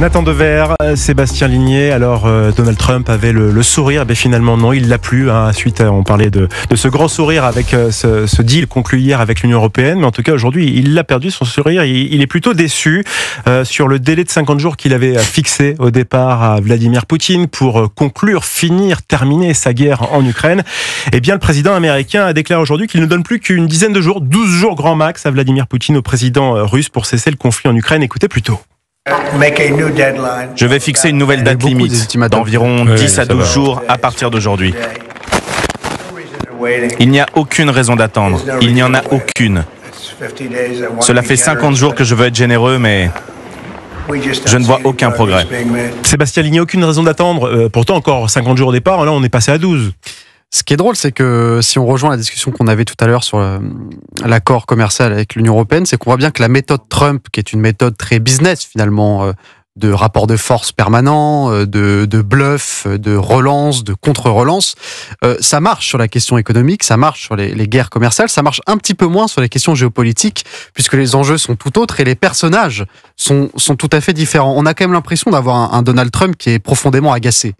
Nathan Dever, Sébastien Ligné. Alors Donald Trump avait le sourire, mais finalement non, il l'a plus. Suite, on parlait de ce grand sourire avec ce deal conclu hier avec l'Union européenne, mais en tout cas aujourd'hui, il l'a perdu son sourire. Il est plutôt déçu sur le délai de 50 jours qu'il avait fixé au départ à Vladimir Poutine pour conclure, terminer sa guerre en Ukraine. Eh bien, le président américain a déclaré aujourd'hui qu'il ne donne plus qu'une dizaine de jours, 12 jours grand max à Vladimir Poutine, au président russe, pour cesser le conflit en Ukraine. Écoutez plutôt. Je vais fixer une nouvelle date limite d'environ 10 à 12 jours à partir d'aujourd'hui. Il n'y a aucune raison d'attendre. Il n'y en a aucune. Cela fait 50 jours que je veux être généreux, mais je ne vois aucun progrès. Sébastien Ligné, aucune raison d'attendre. Pourtant, encore 50 jours au départ, là on est passé à 12. Ce qui est drôle, c'est que si on rejoint la discussion qu'on avait tout à l'heure sur l'accord commercial avec l'Union européenne, c'est qu'on voit bien que la méthode Trump, qui est une méthode très business finalement, de rapport de force permanent, de bluff, de relance, de contre-relance, ça marche sur la question économique, ça marche sur les guerres commerciales, ça marche un petit peu moins sur les questions géopolitiques, puisque les enjeux sont tout autres et les personnages sont tout à fait différents. On a quand même l'impression d'avoir un Donald Trump qui est profondément agacé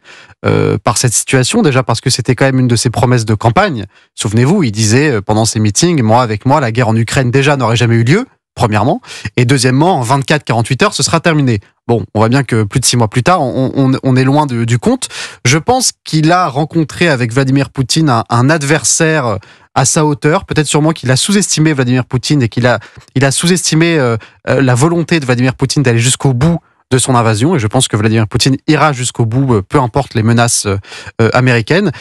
par cette situation, déjà parce que c'était quand même une de ses promesses de campagne. Souvenez-vous, il disait pendant ses meetings, avec moi, la guerre en Ukraine déjà n'aurait jamais eu lieu, premièrement, et deuxièmement, en 24-48 heures, ce sera terminé. Bon, on voit bien que plus de 6 mois plus tard, on est loin du compte. Je pense qu'il a rencontré avec Vladimir Poutine un adversaire à sa hauteur. Peut-être sûrement qu'il a sous-estimé Vladimir Poutine et qu'il a sous-estimé la volonté de Vladimir Poutine d'aller jusqu'au bout de son invasion. Et je pense que Vladimir Poutine ira jusqu'au bout, peu importe les menaces américaines.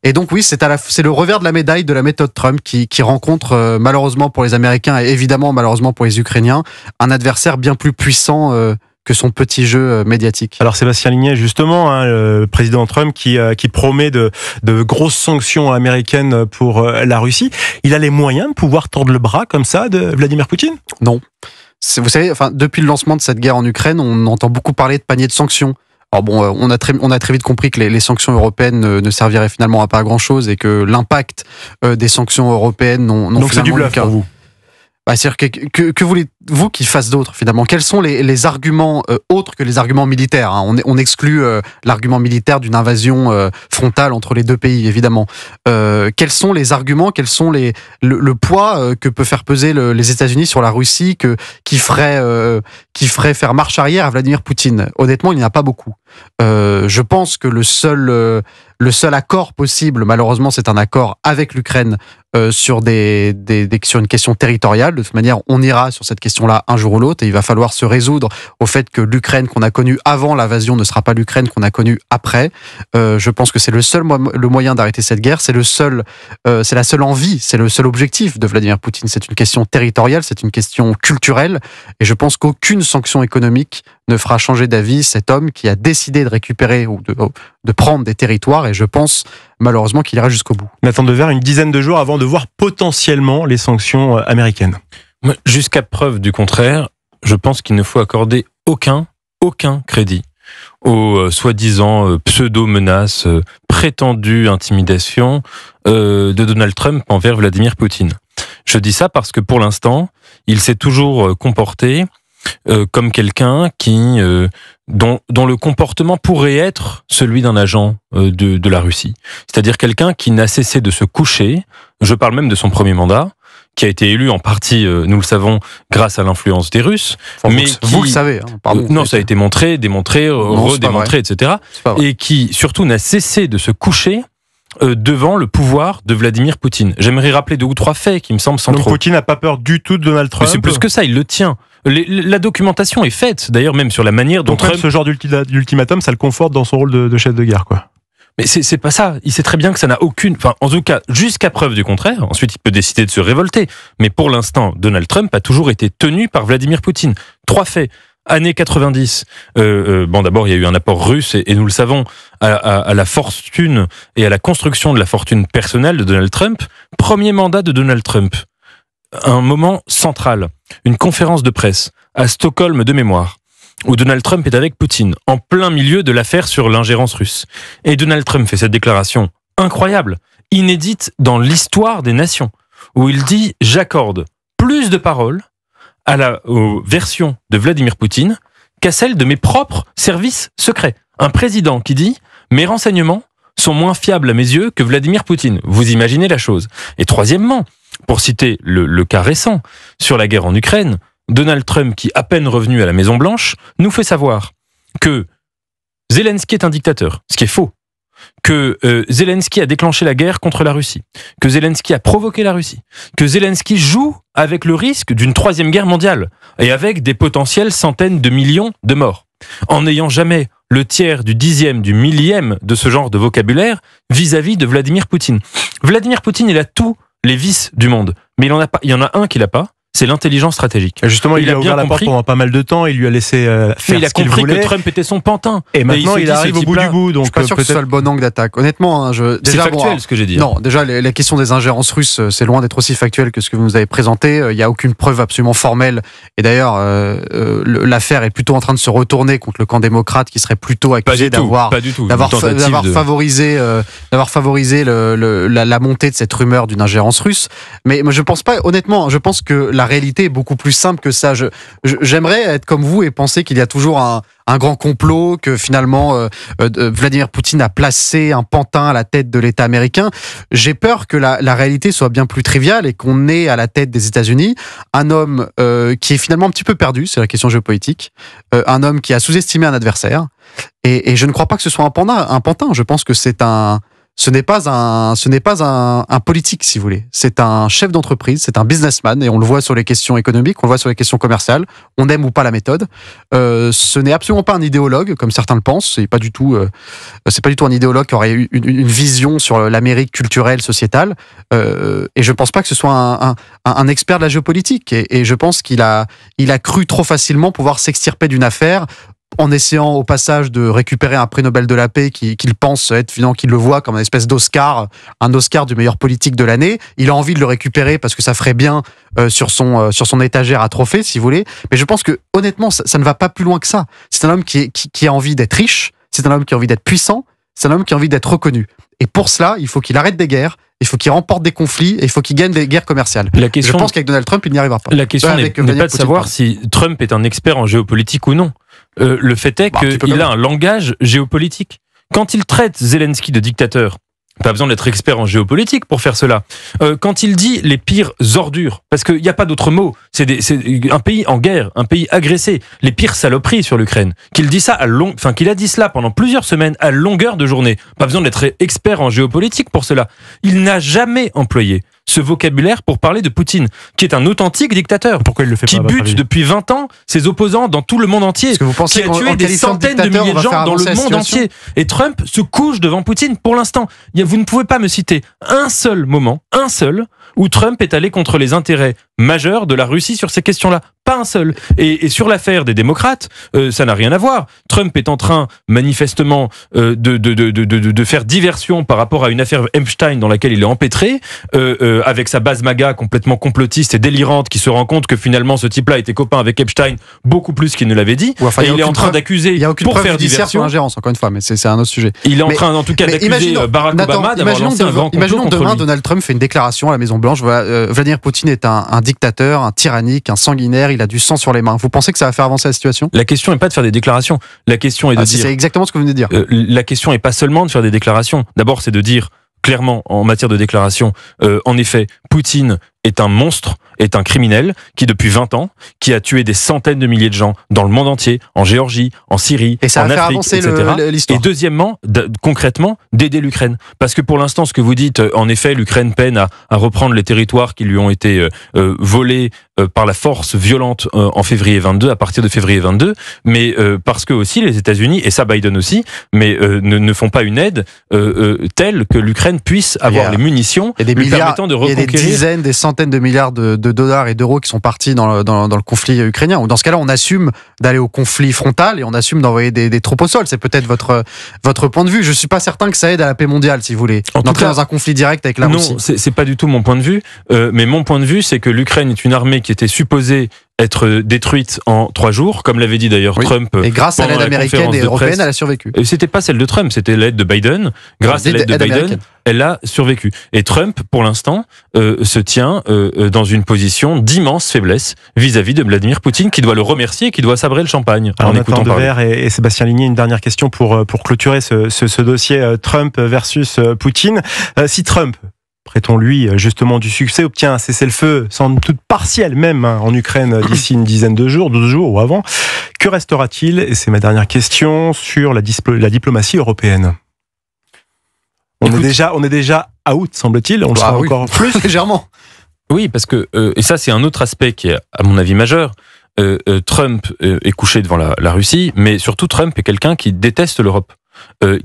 Et donc oui, c'est le revers de la médaille de la méthode Trump qui rencontre malheureusement pour les Américains et évidemment malheureusement pour les Ukrainiens un adversaire bien plus puissant que son petit jeu médiatique. Alors Sébastien Ligné, justement, le président Trump qui promet de grosses sanctions américaines pour la Russie, il a les moyens de pouvoir tordre le bras comme ça de Vladimir Poutine ? Non. Vous savez, depuis le lancement de cette guerre en Ukraine, on entend beaucoup parler de panier de sanctions. Alors bon, on a très vite compris que les sanctions européennes ne serviraient finalement à pas grand-chose et que l'impact des sanctions européennes n'ont donc c'est du bluff pour vous. C'est-à-dire que voulez-vous qu'ils fassent d'autres finalement ? Quels sont les arguments autres que les arguments militaires ? On exclut l'argument militaire d'une invasion frontale entre les deux pays, évidemment. Quels sont les arguments ? Quels sont le poids que peut faire peser les États-Unis sur la Russie qui ferait faire marche arrière à Vladimir Poutine ? Honnêtement, il n'y en a pas beaucoup. Je pense que le seul accord possible, malheureusement, c'est un accord avec l'Ukraine sur une question territoriale. De toute manière, on ira sur cette question-là un jour ou l'autre et il va falloir se résoudre au fait que l'Ukraine qu'on a connue avant l'invasion ne sera pas l'Ukraine qu'on a connue après. Je pense que c'est le moyen d'arrêter cette guerre. C'est la seule envie, c'est le seul objectif de Vladimir Poutine. C'est une question territoriale, c'est une question culturelle et je pense qu'aucune sanction économique ne fera changer d'avis cet homme qui a décidé de récupérer ou de prendre des territoires et je pense malheureusement qu'il ira jusqu'au bout. Nathan Dever, une dizaine de jours avant de voir potentiellement les sanctions américaines. Jusqu'à preuve du contraire, je pense qu'il ne faut accorder aucun crédit aux soi-disant pseudo-menaces, prétendues intimidations de Donald Trump envers Vladimir Poutine. Je dis ça parce que pour l'instant, il s'est toujours comporté comme quelqu'un dont le comportement pourrait être celui d'un agent de la Russie. C'est-à-dire quelqu'un qui n'a cessé de se coucher, je parle même de son premier mandat, qui a été élu en partie, nous le savons, grâce à l'influence des Russes. Mais vous le savez. Pardon, non, ça a été montré, démontré, redémontré, etc. Et qui surtout n'a cessé de se coucher devant le pouvoir de Vladimir Poutine. J'aimerais rappeler 2 ou 3 faits qui me semblent centraux. Donc Poutine n'a pas peur du tout de Donald Trump. Mais c'est plus que ça, il le tient. La documentation est faite, d'ailleurs même sur la manière dont donc Trump... ce genre d'ultimatum, ça le conforte dans son rôle de chef de guerre, quoi. Mais c'est pas ça. Il sait très bien que ça n'a aucune... Enfin, en tout cas, jusqu'à preuve du contraire. Ensuite, il peut décider de se révolter. Mais pour l'instant, Donald Trump a toujours été tenu par Vladimir Poutine. 3 faits. Années 90. D'abord, il y a eu un apport russe et nous le savons à la fortune et à la construction de la fortune personnelle de Donald Trump. Premier mandat de Donald Trump. Un moment central. Une conférence de presse à Stockholm de mémoire, où Donald Trump est avec Poutine, en plein milieu de l'affaire sur l'ingérence russe. Et Donald Trump fait cette déclaration incroyable, inédite dans l'histoire des nations, où il dit « J'accorde plus de paroles aux versions de Vladimir Poutine qu'à celles de mes propres services secrets. Un président qui dit « Mes renseignements sont moins fiables à mes yeux que Vladimir Poutine ». Vous imaginez la chose. Et troisièmement, pour citer le cas récent sur la guerre en Ukraine, Donald Trump, qui à peine revenu à la Maison-Blanche, nous fait savoir que Zelensky est un dictateur, ce qui est faux. Que Zelensky a déclenché la guerre contre la Russie, que Zelensky a provoqué la Russie, que Zelensky joue avec le risque d'une 3e guerre mondiale et avec des potentielles centaines de millions de morts, en n'ayant jamais le tiers, du 10e, du 1000e de ce genre de vocabulaire vis-à-vis de Vladimir Poutine. Vladimir Poutine, il a tous les vices du monde, mais il y en a un qu'il n'a pas, c'est l'intelligence stratégique. Et justement, il a ouvert la porte pendant pas mal de temps, il lui a laissé faire il a ce qu'il compris voulait. Que Trump était son pantin. Et maintenant, il arrive au bout du bout. Donc je suis pas sûr que ce soit le bon angle d'attaque. Honnêtement, c'est factuel ce que j'ai dit. Non, déjà, la question des ingérences russes, c'est loin d'être aussi factuel que ce que vous nous avez présenté. Il n'y a aucune preuve absolument formelle. Et d'ailleurs, l'affaire est plutôt en train de se retourner contre le camp démocrate qui serait plutôt accusé d'avoir favorisé la montée de cette rumeur d'une ingérence russe. Mais je pense pas, honnêtement, je pense que la réalité est beaucoup plus simple que ça. J'aimerais être comme vous et penser qu'il y a toujours un grand complot, que finalement Vladimir Poutine a placé un pantin à la tête de l'État américain. J'ai peur que la réalité soit bien plus triviale et qu'on ait à la tête des États-Unis un homme qui est finalement un petit peu perdu, c'est la question géopolitique, un homme qui a sous-estimé un adversaire. Et je ne crois pas que ce soit un pantin. Je pense que ce n'est pas un politique, si vous voulez. C'est un chef d'entreprise, c'est un businessman, et on le voit sur les questions économiques, on le voit sur les questions commerciales. On aime ou pas la méthode. Ce n'est absolument pas un idéologue, comme certains le pensent. C'est pas du tout un idéologue qui aurait eu une vision sur l'Amérique culturelle, sociétale. Et je pense pas que ce soit un expert de la géopolitique. Et je pense qu'il a cru trop facilement pouvoir s'extirper d'une affaire, en essayant au passage de récupérer un prix Nobel de la paix qu'il pense être, finalement, qu'il le voit comme une espèce d'Oscar, un Oscar du meilleur politique de l'année. Il a envie de le récupérer parce que ça ferait bien sur son étagère à trophées, si vous voulez. Mais je pense que, honnêtement, ça ne va pas plus loin que ça. C'est un homme qui a envie d'être riche, c'est un homme qui a envie d'être puissant, c'est un homme qui a envie d'être reconnu. Et pour cela, il faut qu'il arrête des guerres, il faut qu'il remporte des conflits, et il faut qu'il gagne des guerres commerciales. Je pense qu'avec Donald Trump, il n'y arrivera pas. La question n'est pas de savoir si Trump est un expert en géopolitique ou non. Le fait est qu'il a un langage géopolitique. Quand il traite Zelensky de dictateur, pas besoin d'être expert en géopolitique pour faire cela. Quand il dit les pires ordures, parce qu'il n'y a pas d'autre mot, c'est un pays en guerre, un pays agressé, les pires saloperies sur l'Ukraine, qu'il dit ça qu'il a dit cela pendant plusieurs semaines à longueur de journée. Pas besoin d'être expert en géopolitique pour cela. Il n'a jamais employé ce vocabulaire pour parler de Poutine, qui est un authentique dictateur. Pourquoi il le fait qui pas, bute depuis 20 ans ses opposants dans tout le monde entier, Est-ce que vous pensez qui a tué des centaines de milliers de gens dans le monde entier. Et Trump se couche devant Poutine. Pour l'instant, vous ne pouvez pas me citer un seul moment, où Trump est allé contre les intérêts majeurs de la Russie sur ces questions-là. Pas un seul. Et sur l'affaire des démocrates, ça n'a rien à voir. Trump est en train, manifestement, de faire diversion par rapport à une affaire Epstein dans laquelle il est empêtré, avec sa base MAGA complètement complotiste et délirante, qui se rend compte que finalement ce type-là était copain avec Epstein beaucoup plus qu'il ne l'avait dit. Et il est en train d'accuser, il y a aucune pour preuve faire judiciaire sur l'ingérence, encore une fois, mais c'est un autre sujet. Il est en train, en tout cas, d'accuser Barack Obama d'avoir lancé un grand complot Imaginons contre demain, lui. Donald Trump fait une déclaration à la Maison-Blanche. Vladimir Poutine est un dictateur, un tyrannique, un sanguinaire, il a du sang sur les mains. Vous pensez que ça va faire avancer la situation ? La question n'est pas de faire des déclarations. La question est de dire... C'est exactement ce que vous venez de dire. La question n'est pas seulement de faire des déclarations. D'abord, c'est de dire clairement, en matière de déclaration, en effet, Poutine est un monstre, est un criminel qui, depuis 20 ans, qui a tué des centaines de milliers de gens dans le monde entier, en Géorgie, en Syrie, et ça en va faire Afrique, avancer etc. l'histoire. Et deuxièmement, concrètement, d'aider l'Ukraine. Parce que pour l'instant, ce que vous dites, en effet, l'Ukraine peine à reprendre les territoires qui lui ont été volés par la force violente en février 22, à partir de février 22, mais parce que aussi les États-Unis, et ça Biden aussi, mais ne font pas une aide telle que l'Ukraine puisse avoir les munitions lui permettant de reconquérir. Il y a des dizaines, des centaines de milliards de dollars et d'euros qui sont partis dans le conflit ukrainien. Dans ce cas-là, on assume d'aller au conflit frontal et on assume d'envoyer des troupes au sol. C'est peut-être votre point de vue. Je suis pas certain que ça aide à la paix mondiale, si vous voulez. D'entrer dans un conflit direct avec la Russie. Non, c'est pas du tout mon point de vue. Mais mon point de vue, c'est que l'Ukraine est une armée qui était supposée être détruite en 3 jours, comme l'avait dit d'ailleurs Trump. Et grâce à l'aide américaine et européenne, elle a survécu. C'était pas celle de Trump, c'était l'aide de Biden. Grâce à l'aide de Biden, elle a survécu. Et Trump, pour l'instant, se tient dans une position d'immense faiblesse vis-à-vis de Vladimir Poutine, qui doit le remercier, qui doit sabrer le champagne. Alors, Nathan Dever et Sébastien Ligné, une dernière question pour clôturer ce dossier Trump versus Poutine. Si Trump, prêtons-lui justement du succès, obtient un cessez-le-feu sans doute partiel même en Ukraine d'ici une dizaine de jours, 12 jours ou avant, que restera-t-il, et c'est ma dernière question, sur la diplomatie européenne? On est déjà out, semble-t-il, on le sera encore plus légèrement. Oui, parce que, et ça c'est un autre aspect qui est à mon avis majeur, Trump est couché devant la Russie, mais surtout Trump est quelqu'un qui déteste l'Europe.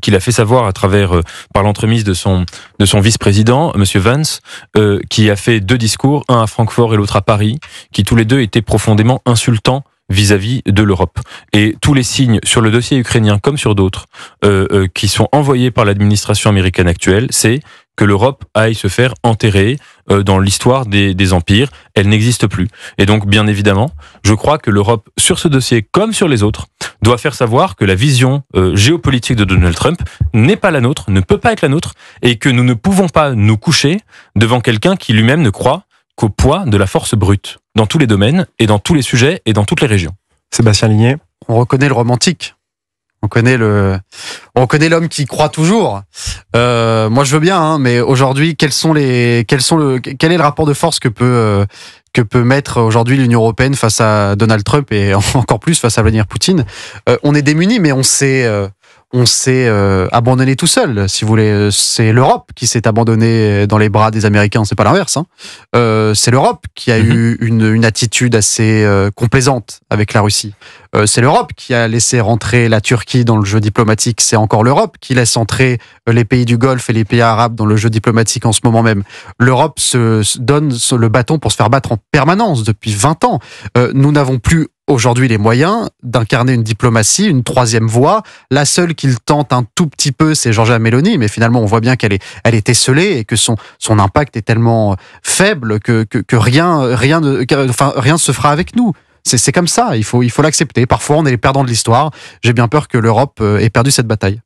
Qu'il a fait savoir à travers, par l'entremise de son vice-président, Monsieur Vance, qui a fait 2 discours, un à Francfort et l'autre à Paris, qui tous les deux étaient profondément insultants vis-à-vis de l'Europe. Et tous les signes sur le dossier ukrainien comme sur d'autres qui sont envoyés par l'administration américaine actuelle, c'est que l'Europe aille se faire enterrer dans l'histoire des empires. Elle n'existe plus. Et donc, bien évidemment, je crois que l'Europe, sur ce dossier comme sur les autres, doit faire savoir que la vision géopolitique de Donald Trump n'est pas la nôtre, ne peut pas être la nôtre, et que nous ne pouvons pas nous coucher devant quelqu'un qui lui-même ne croit qu'au poids de la force brute, dans tous les domaines, et dans tous les sujets, et dans toutes les régions. Sébastien Ligné. On reconnaît le romantique. On connaît l'homme qui croit toujours. Moi, je veux bien, mais aujourd'hui, quel est le rapport de force que peut mettre aujourd'hui l'Union européenne face à Donald Trump et encore plus face à Vladimir Poutine? On est démunis, mais on s'est abandonné tout seul, si vous voulez. C'est l'Europe qui s'est abandonnée dans les bras des Américains, c'est pas l'inverse. C'est l'Europe qui a eu une attitude assez complaisante avec la Russie. C'est l'Europe qui a laissé rentrer la Turquie dans le jeu diplomatique. C'est encore l'Europe qui laisse entrer les pays du Golfe et les pays arabes dans le jeu diplomatique en ce moment même. L'Europe se donne le bâton pour se faire battre en permanence depuis 20 ans. Nous n'avons plus aujourd'hui les moyens d'incarner une diplomatie, une troisième voie. La seule qu'il tente un tout petit peu, c'est Giorgia Meloni, mais finalement on voit bien qu'elle est esseulée et que son impact est tellement faible que rien ne se fera avec nous. C'est comme ça, il faut l'accepter. Parfois on est les perdants de l'histoire. J'ai bien peur que l'Europe ait perdu cette bataille.